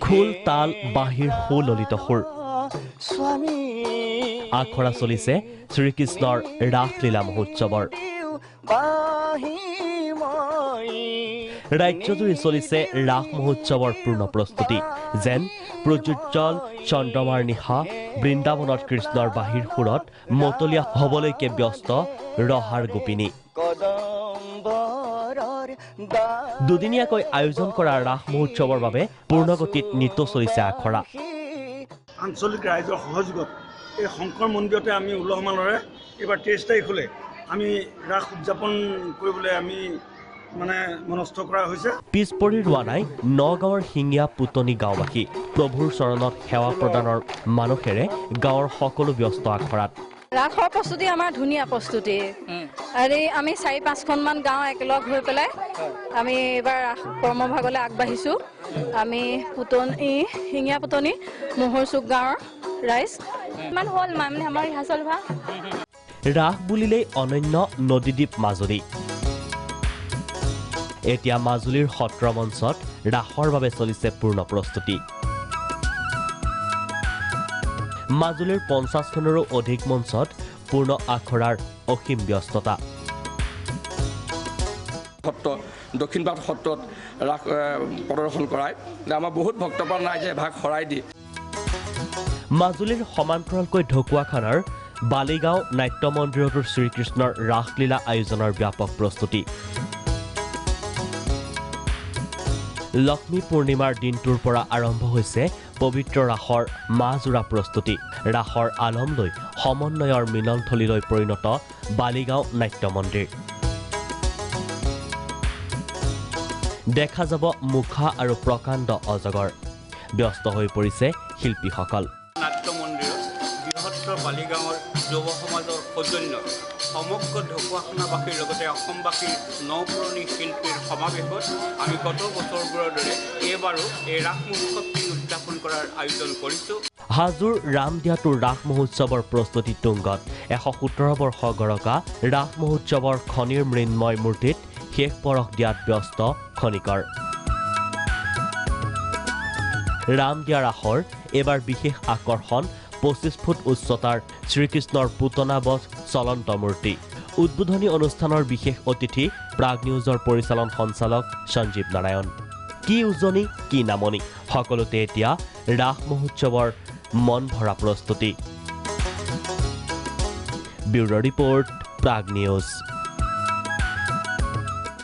খোল তাল বাঁহীৰ সুললিত সুৰ আখৰা চলিছে শ্ৰীকৃষ্ণৰ ৰাসলীলা মহোৎসৱৰ ৰাজ্যজুৰি চলিছে ৰাস মহোৎসৱৰ পূৰ্ণ প্ৰস্তুতি যেন প্ৰজ্জ্বল চন্দ্ৰমাৰ নিশা বৃন্দাবনত কৃষ্ণৰ বাঁহীৰ সুৰত মতলীয়া হবলৈকে ব্যস্ত ৰহাৰ গোপিনী দুদিনীয়াকৈ আয়োজন কৰা ৰাস মহোৎসৱৰ বাবে পূৰ্ণগতিত নৃত্য চলিছে আখৰা আঞ্চলিক ৰাইজৰ সহযোগত এই শংকৰ মন্দিৰতে আমি উলহ মালৰে এইবাৰ 23 তাৰিখলৈ আমি ৰাস উদযাপন কৰিবলৈ আমি মনস্থ কৰা হৈছে পিছ পৰি ৰোৱা নাই নগাঁৱৰ শিঙীয়া পুতনি গাঁওবাসী প্ৰভুৰ চৰণত সেৱা প্ৰদানৰ মানসেৰে গাঁৱৰ সকলো ব্যস্ত আখৰাত ৰাসৰ প্ৰস্তুতি আমাৰ ধুনীয়া প্ৰস্তুতি আৰু আমি 4-5খনমান গাঁও একেলগ হৈ পেলাই আমি এবাৰ কৰ্মভাগলৈ আগবাঢ়িছো আমি পুতনি শিঙীয়া পুতনি মোহৰচুক গাঁৱৰ ৰাইজ ইমান হ'ল আমাৰ ৰিহাৰ্চল হোৱা ৰাস বুলিলেই অনন্য নদীদ্বীপ মাজুলী এতিয়া মাজুলীৰ সত্ৰ মঞ্চত ৰাসৰ বাবে চলিছে পূৰ্ণ প্ৰস্তুতি মাজুলীৰ 50খনৰো অধিক মঞ্চত পূৰ্ণ আখৰাৰ অসীম ব্যস্ততা সত্ৰ দক্ষিণপাট সত্ৰত ৰাস প্ৰদৰ্শন কৰায় আমাৰ বহুত ভক্তপ্ৰাণ ৰাইজে ভাগ হৰাই দিয়ে মাজুলীৰ সমান্তৰালকৈ ঢকুৱাখানাৰ বালিগাঁও নাট্য মন্দিৰতো শ্ৰীকৃষ্ণৰ ৰাসলীলা আয়োজনৰ ব্যাপক প্ৰস্তুতি লক্ষ্মী পূৰ্ণিমাৰ দিনটোৰ পৰা আৰম্ভ হৈছে পবিত্ৰ ৰাসৰ মাজোৰা প্ৰস্তুতি ৰাসৰ আলম লৈ সমন্বয়ৰ মিলনথলীলৈ পৰিণত বালিগাঁও নাট্য মন্দিৰ দেখা যাব মুখা আৰু প্ৰকাণ্ড অজগৰ ব্যস্ত হৈ পৰিছে শিল্পীসকল নাট্য মন্দিৰত বৃহত্তৰ বালিগাঁৱৰ যুৱ সমাজৰ সৌজন্য সমগ্ৰ ঢকুৱাখানাবাসীৰ লগতে অসমবাসীৰ নপুৰণি শিল্পীৰ সমাৱেশত আমি গত বছৰবোৰৰ দৰে এইবাৰো এই ৰাস মহোৎসৱটি উদযাপন কৰাৰ আয়োজন কৰিছোঁ হাজোৰ ৰামদিয়াটোৰ ৰাস মহোৎসৱৰ প্ৰস্তুতি তুংগত 117 বৰ্ষ গৰকা ৰাস মহোৎসৱৰ খনিৰ মৃন্ময় মূৰ্তিত শেষ পৰশ দিয়াত ব্যস্ত খনিকৰ ৰামদিয়া ৰাসৰ এবাৰ বিশেষ আকৰ্ষণ 25 ফুট উচ্চতাৰ শ্ৰীকৃষ্ণৰ পুতনাবধ চলন্ত মূৰ্তি উদ্বোধনী অনুষ্ঠানৰ বিশেষ অতিথি প্ৰাগ নিউজৰ পৰিচালন সঞ্চালক সঞ্জীৱ নাৰায়ণ কি উজনি কি নামনি সকলোতে এতিয়া ৰাস মহোৎসৱৰ মন ভৰা প্ৰস্তুতি ব্যুৰ ৰিপৰ্ট প্ৰাগ নিউজ